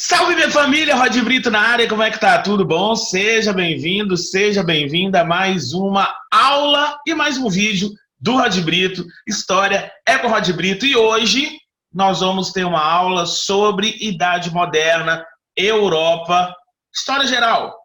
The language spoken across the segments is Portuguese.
Salve, minha família, Rod Brito na área, como é que tá? Tudo bom? Seja bem-vindo, seja bem-vinda a mais uma aula e mais um vídeo do Rod Brito, História é com Rod Brito. E hoje nós vamos ter uma aula sobre Idade Moderna, Europa, História Geral.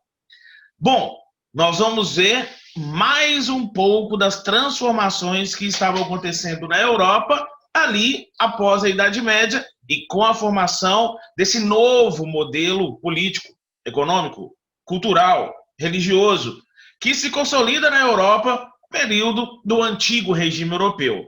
Bom, nós vamos ver mais um pouco das transformações que estavam acontecendo na Europa ali após a Idade Média e com a formação desse novo modelo político, econômico, cultural, religioso, que se consolida na Europa no período do antigo regime europeu.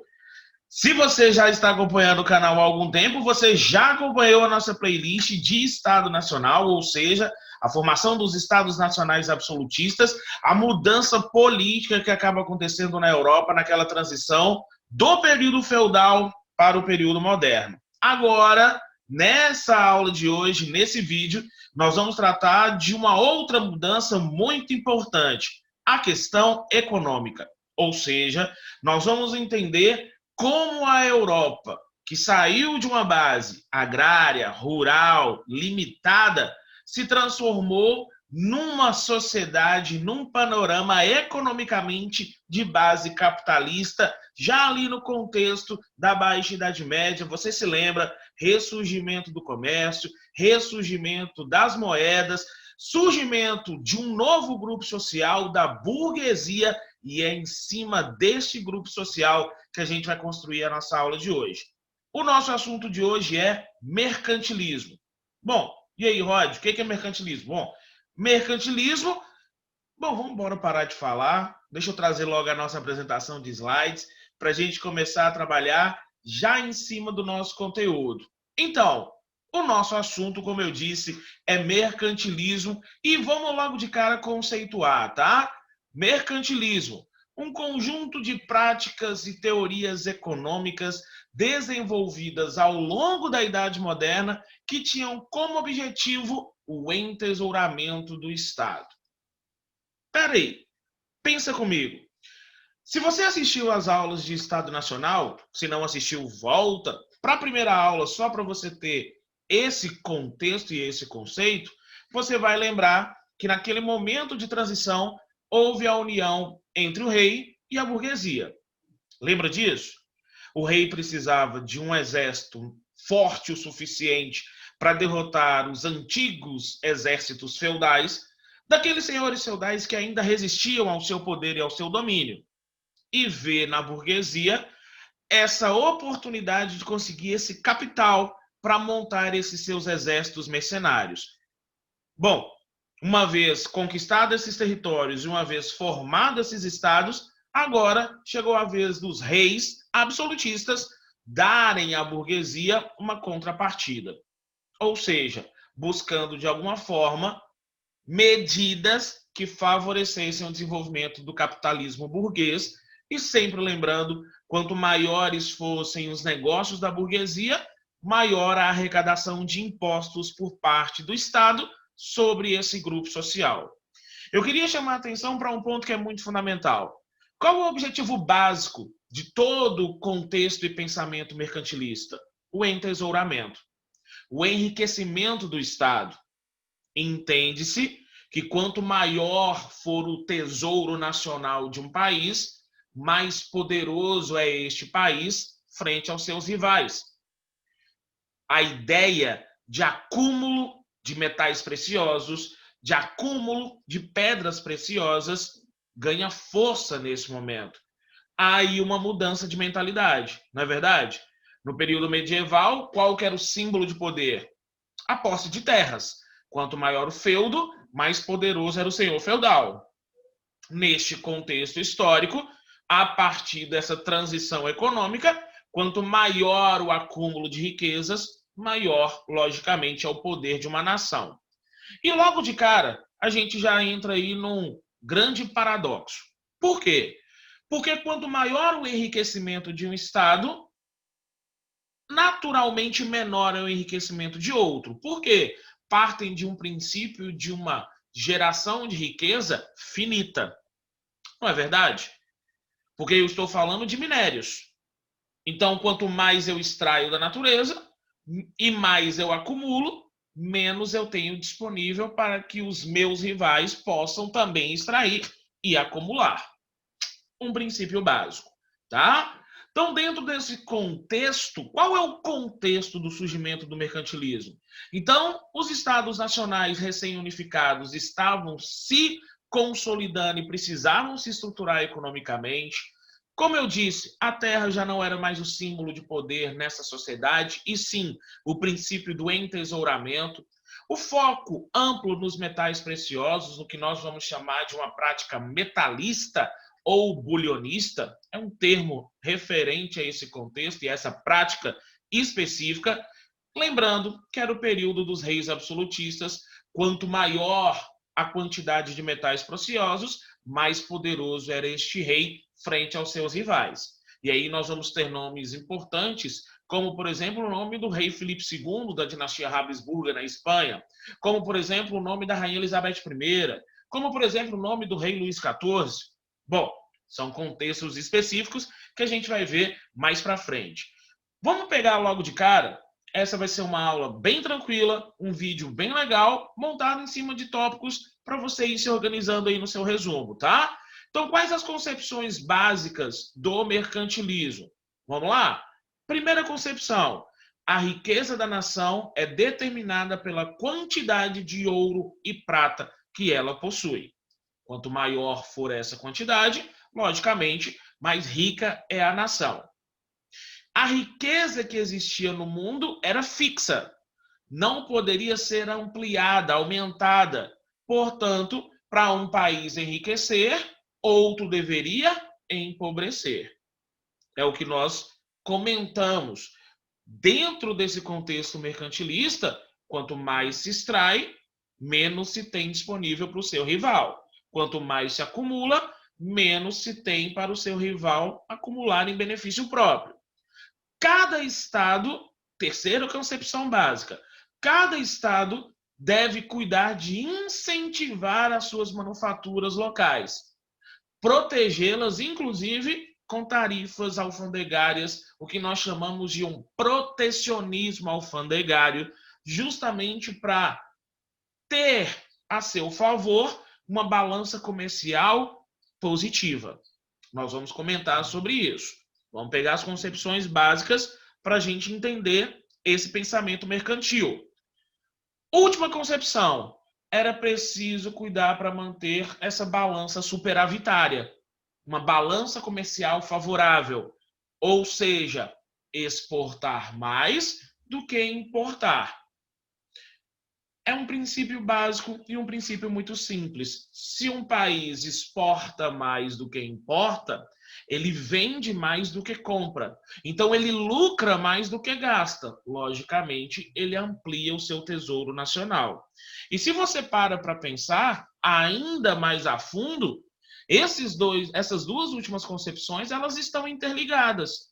Se você já está acompanhando o canal há algum tempo, você já acompanhou a nossa playlist de Estado Nacional, ou seja, a formação dos Estados Nacionais absolutistas, a mudança política que acaba acontecendo na Europa naquela transição do período feudal para o período moderno. Agora, nessa aula de hoje, nesse vídeo, nós vamos tratar de uma outra mudança muito importante, a questão econômica. Ou seja, nós vamos entender como a Europa, que saiu de uma base agrária, rural, limitada, se transformou numa sociedade, num panorama economicamente de base capitalista, já ali no contexto da Baixa Idade Média. Você se lembra? Ressurgimento do comércio, ressurgimento das moedas, surgimento de um novo grupo social, da burguesia, e é em cima deste grupo social que a gente vai construir a nossa aula de hoje. O nosso assunto de hoje é mercantilismo. Bom, e aí, Rod, o que é mercantilismo? Mercantilismo, vamos embora parar de falar. Deixa eu trazer logo a nossa apresentação de slides para a gente começar a trabalhar já em cima do nosso conteúdo. Então, o nosso assunto, como eu disse, é mercantilismo e vamos logo de cara conceituar, tá? Mercantilismo, um conjunto de práticas e teorias econômicas desenvolvidas ao longo da Idade Moderna que tinham como objetivo o entesouramento do Estado. Peraí, pensa comigo. Se você assistiu às aulas de Estado Nacional, se não assistiu, volta para a primeira aula só para você ter esse contexto e esse conceito, você vai lembrar que naquele momento de transição houve a união entre o rei e a burguesia. Lembra disso? O rei precisava de um exército forte o suficiente para derrotar os antigos exércitos feudais, daqueles senhores feudais que ainda resistiam ao seu poder e ao seu domínio, e vê na burguesia essa oportunidade de conseguir esse capital para montar esses seus exércitos mercenários. Bom, uma vez conquistados esses territórios e uma vez formados esses estados, agora chegou a vez dos reis absolutistas darem à burguesia uma contrapartida. Ou seja, buscando de alguma forma medidas que favorecessem o desenvolvimento do capitalismo burguês e sempre lembrando, quanto maiores fossem os negócios da burguesia, maior a arrecadação de impostos por parte do Estado sobre esse grupo social. Eu queria chamar a atenção para um ponto que é muito fundamental. Qual o objetivo básico de todo o contexto e pensamento mercantilista? O entesouramento, o enriquecimento do Estado. Entende-se que quanto maior for o tesouro nacional de um país, mais poderoso é este país frente aos seus rivais. A ideia de acúmulo de metais preciosos, de acúmulo de pedras preciosas, ganha força nesse momento. Há aí uma mudança de mentalidade, não é verdade? No período medieval, qual que era o símbolo de poder? A posse de terras. Quanto maior o feudo, mais poderoso era o senhor feudal. Neste contexto histórico, a partir dessa transição econômica, quanto maior o acúmulo de riquezas, maior, logicamente, é o poder de uma nação. E logo de cara, a gente já entra aí num grande paradoxo. Por quê? Porque quanto maior o enriquecimento de um Estado, naturalmente menor é o enriquecimento de outro. Por quê? Partem de um princípio de uma geração de riqueza finita. Não é verdade? Porque eu estou falando de minérios. Então, quanto mais eu extraio da natureza e mais eu acumulo, menos eu tenho disponível para que os meus rivais possam também extrair e acumular. Um princípio básico, tá? Então, dentro desse contexto, qual é o contexto do surgimento do mercantilismo? Então, os estados nacionais recém-unificados estavam se consolidando e precisavam se estruturar economicamente. Como eu disse, a terra já não era mais o símbolo de poder nessa sociedade, e sim o princípio do entesouramento. O foco amplo nos metais preciosos, no que nós vamos chamar de uma prática metalista, ou bulionista, é um termo referente a esse contexto e a essa prática específica, lembrando que era o período dos reis absolutistas. Quanto maior a quantidade de metais preciosos, mais poderoso era este rei frente aos seus rivais. E aí nós vamos ter nomes importantes, como, por exemplo, o nome do rei Filipe II, da dinastia Habsburga, na Espanha, como, por exemplo, o nome da rainha Elizabeth I, como, por exemplo, o nome do rei Luís XIV. Bom, são contextos específicos que a gente vai ver mais para frente. Vamos pegar logo de cara. Essa vai ser uma aula bem tranquila, um vídeo bem legal, montado em cima de tópicos para você ir se organizando aí no seu resumo, tá? Então, quais as concepções básicas do mercantilismo? Vamos lá? Primeira concepção: a riqueza da nação é determinada pela quantidade de ouro e prata que ela possui. Quanto maior for essa quantidade, logicamente, mais rica é a nação. A riqueza que existia no mundo era fixa, não poderia ser ampliada, aumentada. Portanto, para um país enriquecer, outro deveria empobrecer. É o que nós comentamos. Dentro desse contexto mercantilista, quanto mais se extrai, menos se tem disponível para o seu rival. Quanto mais se acumula, menos se tem para o seu rival acumular em benefício próprio. Cada estado, terceira concepção básica, cada estado deve cuidar de incentivar as suas manufaturas locais, protegê-las, inclusive, com tarifas alfandegárias, o que nós chamamos de um protecionismo alfandegário, justamente para ter a seu favor uma balança comercial positiva. Nós vamos comentar sobre isso. Vamos pegar as concepções básicas para a gente entender esse pensamento mercantil. Última concepção: era preciso cuidar para manter essa balança superavitária, uma balança comercial favorável, ou seja, exportar mais do que importar. É um princípio básico e um princípio muito simples. Se um país exporta mais do que importa, ele vende mais do que compra. Então, ele lucra mais do que gasta. Logicamente, ele amplia o seu tesouro nacional. E se você para pensar ainda mais a fundo, essas duas últimas concepções, elas estão interligadas.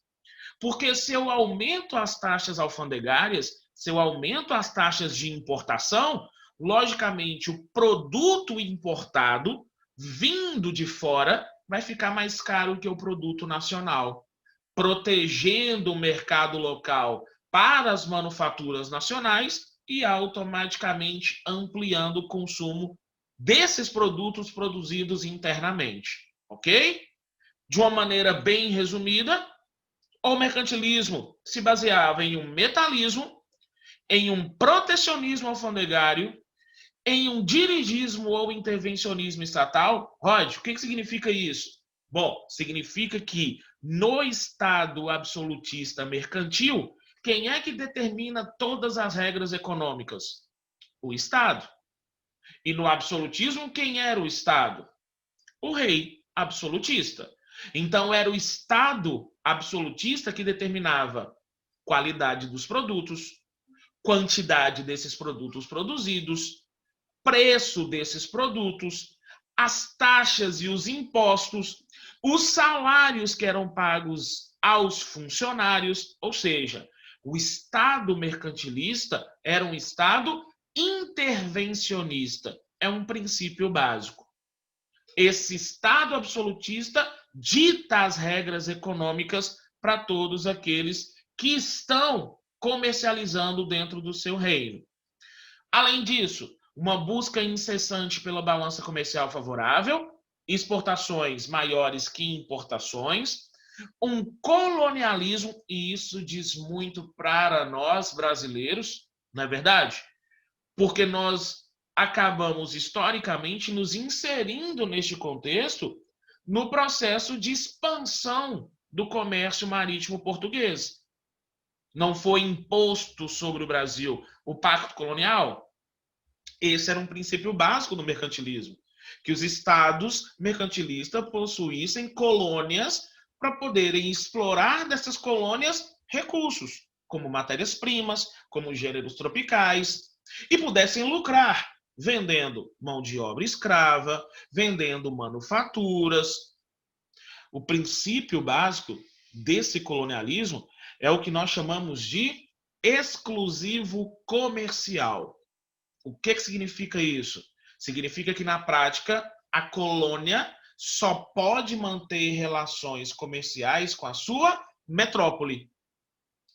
Porque se eu aumento as taxas alfandegárias, se eu aumento as taxas de importação, logicamente o produto importado vindo de fora vai ficar mais caro que o produto nacional, protegendo o mercado local para as manufaturas nacionais e automaticamente ampliando o consumo desses produtos produzidos internamente, ok? De uma maneira bem resumida, o mercantilismo se baseava em um metalismo, em um protecionismo alfandegário, em um dirigismo ou intervencionismo estatal. Rod, o que significa isso? Bom, significa que no Estado absolutista mercantil, quem é que determina todas as regras econômicas? O Estado. E no absolutismo, quem era o Estado? O rei absolutista. Então, era o Estado absolutista que determinava qualidade dos produtos, quantidade desses produtos produzidos, preço desses produtos, as taxas e os impostos, os salários que eram pagos aos funcionários, ou seja, o Estado mercantilista era um Estado intervencionista. É um princípio básico. Esse Estado absolutista dita as regras econômicas para todos aqueles que estão comercializando dentro do seu reino. Além disso, uma busca incessante pela balança comercial favorável, exportações maiores que importações, um colonialismo, e isso diz muito para nós brasileiros, não é verdade? Porque nós acabamos historicamente nos inserindo neste contexto no processo de expansão do comércio marítimo português. Não foi imposto sobre o Brasil o Pacto Colonial? Esse era um princípio básico do mercantilismo, que os estados mercantilistas possuíssem colônias para poderem explorar dessas colônias recursos, como matérias-primas, como gêneros tropicais, e pudessem lucrar vendendo mão de obra escrava, vendendo manufaturas. O princípio básico desse colonialismo é o que nós chamamos de exclusivo comercial. O que significa isso? Significa que, na prática, a colônia só pode manter relações comerciais com a sua metrópole.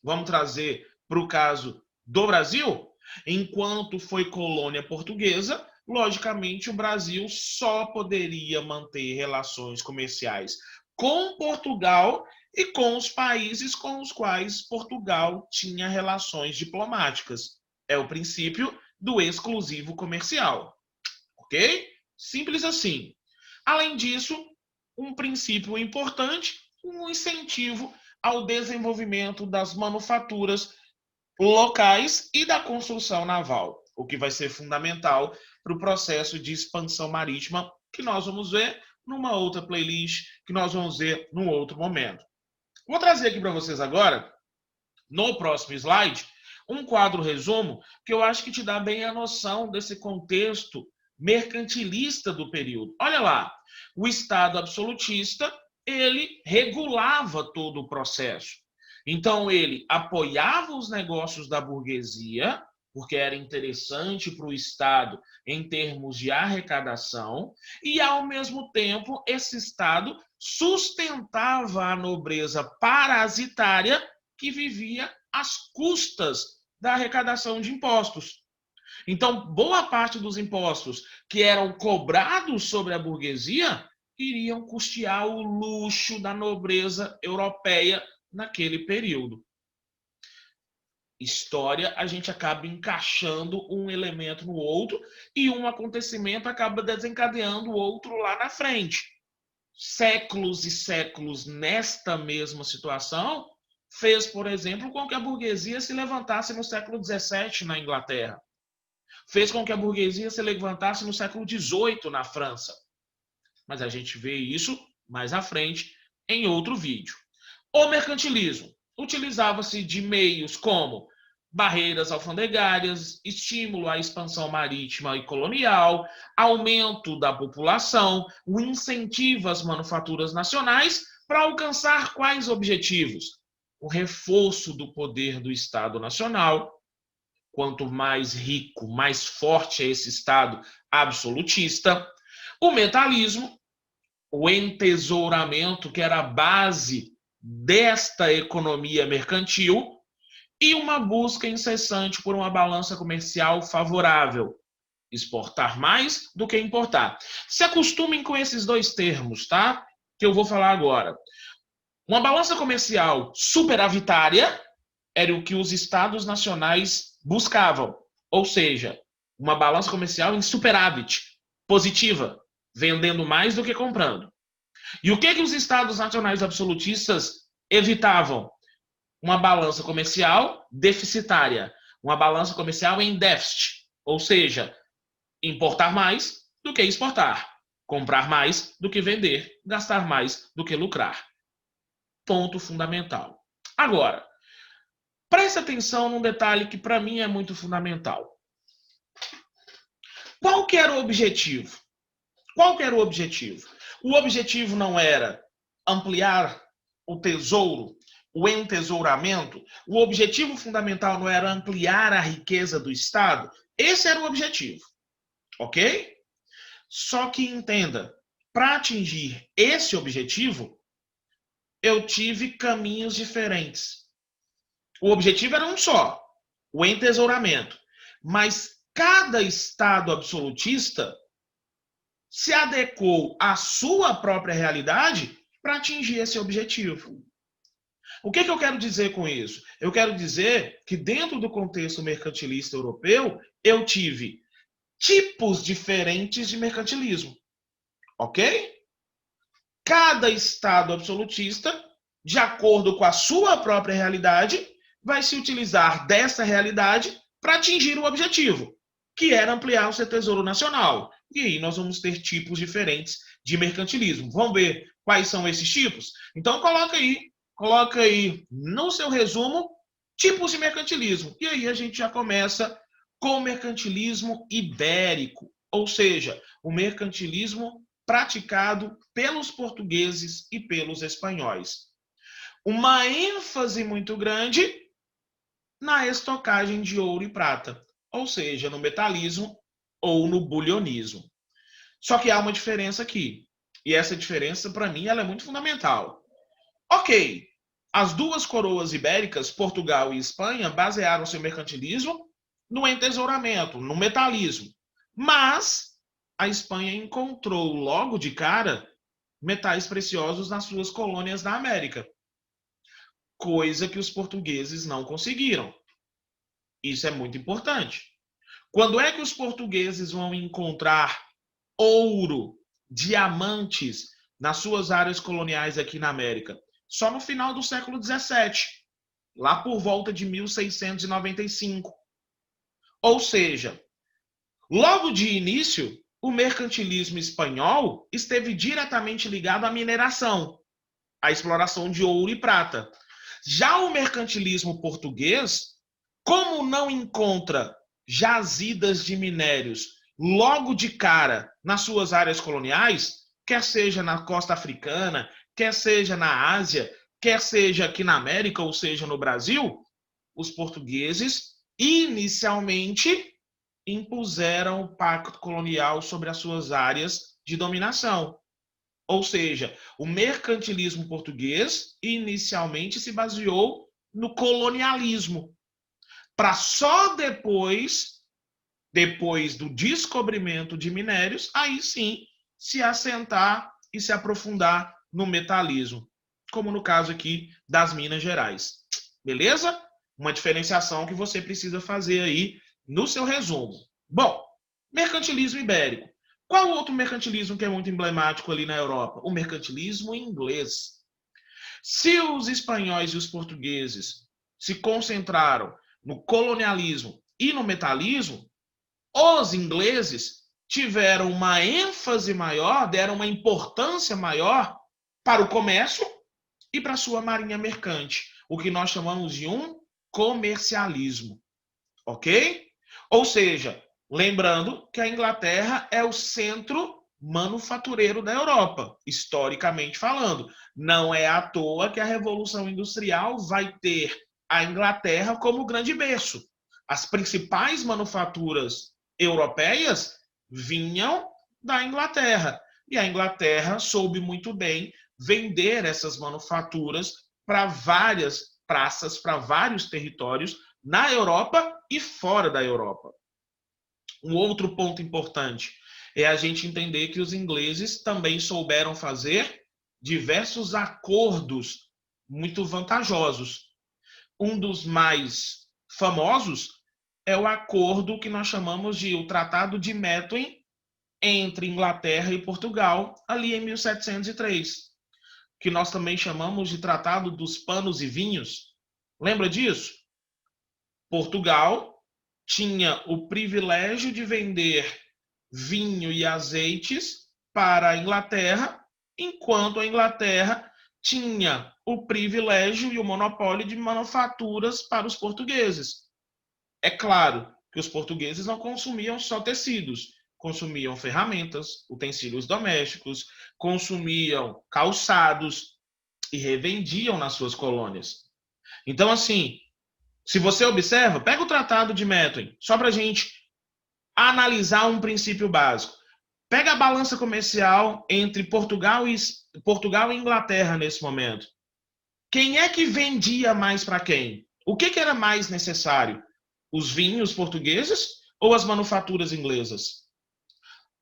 Vamos trazer para o caso do Brasil? Enquanto foi colônia portuguesa, logicamente o Brasil só poderia manter relações comerciais com Portugal e com os países com os quais Portugal tinha relações diplomáticas. É o princípio do exclusivo comercial, ok? Simples assim. Além disso, um princípio importante, um incentivo ao desenvolvimento das manufaturas locais e da construção naval, o que vai ser fundamental para o processo de expansão marítima que nós vamos ver numa outra playlist, que nós vamos ver num outro momento. Vou trazer aqui para vocês agora, no próximo slide, um quadro resumo que eu acho que te dá bem a noção desse contexto mercantilista do período. Olha lá, o Estado absolutista, ele regulava todo o processo. Então, ele apoiava os negócios da burguesia, porque era interessante para o Estado em termos de arrecadação, e, ao mesmo tempo, esse Estado sustentava a nobreza parasitária que vivia às custas da arrecadação de impostos. Então, boa parte dos impostos que eram cobrados sobre a burguesia iriam custear o luxo da nobreza europeia naquele período. História, a gente acaba encaixando um elemento no outro e um acontecimento acaba desencadeando o outro lá na frente. Séculos e séculos nesta mesma situação fez, por exemplo, com que a burguesia se levantasse no século XVII na Inglaterra. Fez com que a burguesia se levantasse no século XVIII na França. Mas a gente vê isso mais à frente em outro vídeo. O mercantilismo utilizava-se de meios como barreiras alfandegárias, estímulo à expansão marítima e colonial, aumento da população, o incentivo às manufaturas nacionais para alcançar quais objetivos? O reforço do poder do Estado Nacional. Quanto mais rico, mais forte é esse Estado absolutista. O metalismo, o entesouramento, que era a base desta economia mercantil, e uma busca incessante por uma balança comercial favorável. Exportar mais do que importar. Se acostumem com esses dois termos, tá? Que eu vou falar agora. Uma balança comercial superavitária era o que os estados nacionais buscavam. Ou seja, uma balança comercial em superávit, positiva, vendendo mais do que comprando. E o que os estados nacionais absolutistas evitavam? Uma balança comercial deficitária, uma balança comercial em déficit, ou seja, importar mais do que exportar, comprar mais do que vender, gastar mais do que lucrar. Ponto fundamental. Agora, preste atenção num detalhe que para mim é muito fundamental. Qual que era o objetivo? Qual que era o objetivo? O objetivo não era ampliar o tesouro, o entesouramento. O objetivo fundamental não era ampliar a riqueza do Estado. Esse era o objetivo, ok? Só que entenda, para atingir esse objetivo, eu tive caminhos diferentes. O objetivo era um só, o entesouramento. Mas cada Estado absolutista se adequou à sua própria realidade para atingir esse objetivo. O que eu quero dizer com isso? Eu quero dizer que dentro do contexto mercantilista europeu, eu tive tipos diferentes de mercantilismo, ok? Cada Estado absolutista, de acordo com a sua própria realidade, vai se utilizar dessa realidade para atingir o objetivo, que era ampliar o seu tesouro nacional. E aí nós vamos ter tipos diferentes de mercantilismo. Vamos ver quais são esses tipos? Então coloca aí no seu resumo tipos de mercantilismo. E aí a gente já começa com o mercantilismo ibérico, ou seja, o mercantilismo praticado pelos portugueses e pelos espanhóis. Uma ênfase muito grande na estocagem de ouro e prata, ou seja, no metalismo ou no bulionismo. Só que há uma diferença aqui, e essa diferença, para mim, ela é muito fundamental. Ok, as duas coroas ibéricas, Portugal e Espanha, basearam seu mercantilismo no entesouramento, no metalismo. Mas a Espanha encontrou logo de cara metais preciosos nas suas colônias da América, coisa que os portugueses não conseguiram. Isso é muito importante. Quando é que os portugueses vão encontrar ouro, diamantes nas suas áreas coloniais aqui na América? Só no final do século XVII, lá por volta de 1695. Ou seja, logo de início, o mercantilismo espanhol esteve diretamente ligado à mineração, à exploração de ouro e prata. Já o mercantilismo português, como não encontra jazidas de minérios logo de cara nas suas áreas coloniais, quer seja na costa africana, quer seja na Ásia, quer seja aqui na América, ou seja no Brasil, os portugueses inicialmente impuseram o pacto colonial sobre as suas áreas de dominação. Ou seja, o mercantilismo português inicialmente se baseou no colonialismo, para só depois do descobrimento de minérios, aí sim se assentar e se aprofundar no metalismo, como no caso aqui das Minas Gerais. Beleza? Uma diferenciação que você precisa fazer aí no seu resumo. Bom, mercantilismo ibérico. Qual outro mercantilismo que é muito emblemático ali na Europa? O mercantilismo inglês. Se os espanhóis e os portugueses se concentraram no colonialismo e no metalismo, os ingleses tiveram uma ênfase maior, deram uma importância maior para o comércio e para a sua marinha mercante, o que nós chamamos de um comercialismo, ok? Ou seja, lembrando que a Inglaterra é o centro manufatureiro da Europa, historicamente falando. Não é à toa que a Revolução Industrial vai ter a Inglaterra como grande berço. As principais manufaturas europeias vinham da Inglaterra. E a Inglaterra soube muito bem vender essas manufaturas para várias praças, para vários territórios na Europa e fora da Europa. Um outro ponto importante é a gente entender que os ingleses também souberam fazer diversos acordos muito vantajosos. Um dos mais famosos é o acordo que nós chamamos de o Tratado de Methuen entre Inglaterra e Portugal, ali em 1703, que nós também chamamos de Tratado dos Panos e Vinhos. Lembra disso? Portugal tinha o privilégio de vender vinho e azeites para a Inglaterra, enquanto a Inglaterra tinha o privilégio e o monopólio de manufaturas para os portugueses. É claro que os portugueses não consumiam só tecidos, consumiam ferramentas, utensílios domésticos, consumiam calçados e revendiam nas suas colônias. Então, assim, se você observa, pega o Tratado de Methuen, só para a gente analisar um princípio básico. Pega a balança comercial entre Portugal e Inglaterra nesse momento. Quem é que vendia mais para quem? O que era mais necessário? Os vinhos portugueses ou as manufaturas inglesas?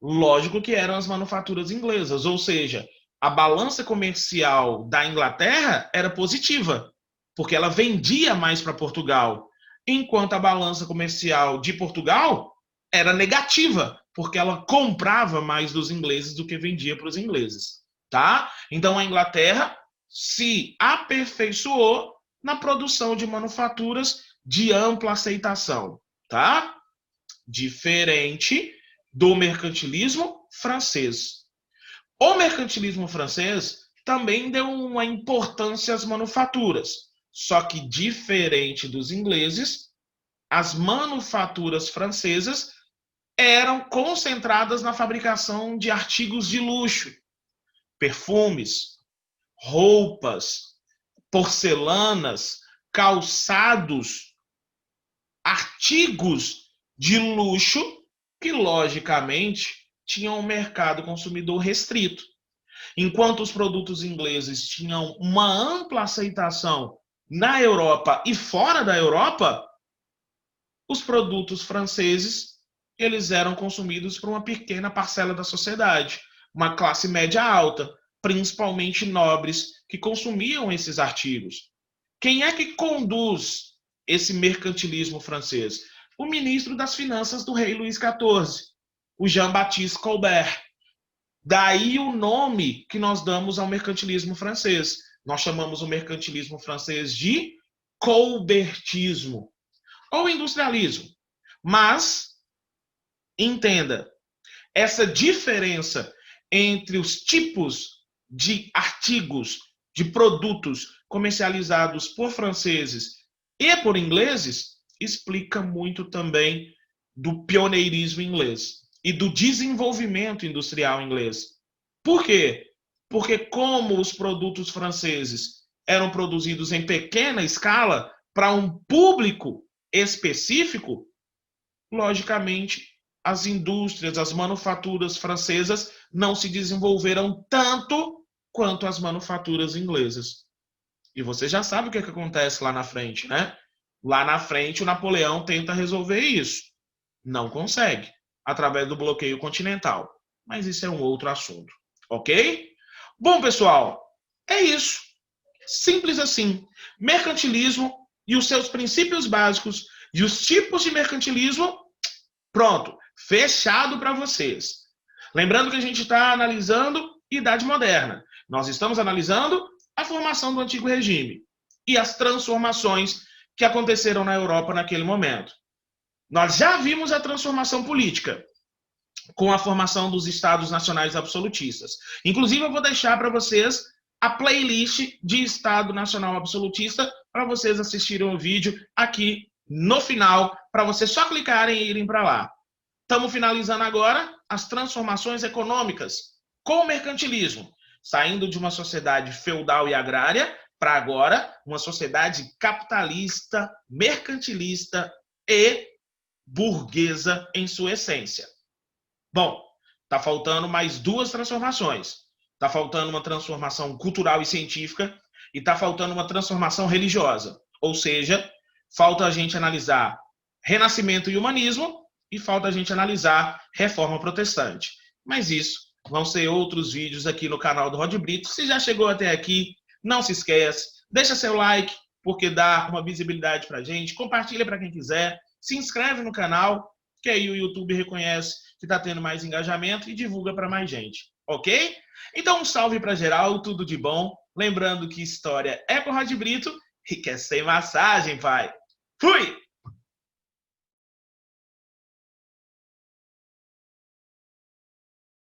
Lógico que eram as manufaturas inglesas, ou seja, a balança comercial da Inglaterra era positiva, porque ela vendia mais para Portugal, enquanto a balança comercial de Portugal era negativa, porque ela comprava mais dos ingleses do que vendia para os ingleses, tá? Então a Inglaterra se aperfeiçoou na produção de manufaturas de ampla aceitação, tá? Diferente do mercantilismo francês. O mercantilismo francês também deu uma importância às manufaturas, só que diferente dos ingleses, as manufaturas francesas eram concentradas na fabricação de artigos de luxo, perfumes, roupas, porcelanas, calçados, artigos de luxo que, logicamente, tinham um mercado consumidor restrito. Enquanto os produtos ingleses tinham uma ampla aceitação na Europa e fora da Europa, os produtos franceses eles eram consumidos por uma pequena parcela da sociedade, uma classe média alta, principalmente nobres que consumiam esses artigos. Quem é que conduz esse mercantilismo francês? O ministro das Finanças do rei Luís XIV, o Jean-Baptiste Colbert. Daí o nome que nós damos ao mercantilismo francês. Nós chamamos o mercantilismo francês de colbertismo ou industrialismo. Mas, entenda, essa diferença entre os tipos de artigos, de produtos comercializados por franceses e por ingleses, explica muito também do pioneirismo inglês e do desenvolvimento industrial inglês. Por quê? Porque como os produtos franceses eram produzidos em pequena escala para um público específico, logicamente, as indústrias, as manufaturas francesas não se desenvolveram tanto quanto as manufaturas inglesas. E você já sabe o que acontece lá na frente, né? Lá na frente, o Napoleão tenta resolver isso. Não consegue, através do bloqueio continental. Mas isso é um outro assunto, ok? Bom, pessoal, é isso. Simples assim. Mercantilismo e os seus princípios básicos e os tipos de mercantilismo, pronto, fechado para vocês. Lembrando que a gente está analisando Idade Moderna. Nós estamos analisando a formação do Antigo Regime e as transformações que aconteceram na Europa naquele momento. Nós já vimos a transformação política com a formação dos Estados Nacionais Absolutistas. Inclusive, eu vou deixar para vocês a playlist de Estado Nacional Absolutista para vocês assistirem o vídeo aqui no final, para vocês só clicarem e irem para lá. Estamos finalizando agora as transformações econômicas com o mercantilismo, saindo de uma sociedade feudal e agrária para agora uma sociedade capitalista, mercantilista e burguesa em sua essência. Bom, está faltando mais duas transformações. Está faltando uma transformação cultural e científica e está faltando uma transformação religiosa. Ou seja, falta a gente analisar Renascimento e Humanismo e falta a gente analisar Reforma Protestante. Mas isso vão ser outros vídeos aqui no canal do Rod Brito. Se já chegou até aqui, não se esquece, deixa seu like, porque dá uma visibilidade para a gente, compartilha para quem quiser, se inscreve no canal, que aí o YouTube reconhece que está tendo mais engajamento e divulga para mais gente, ok? Então um salve para geral, tudo de bom. Lembrando que história é com o Rod Brito e quer sem massagem, pai. Fui!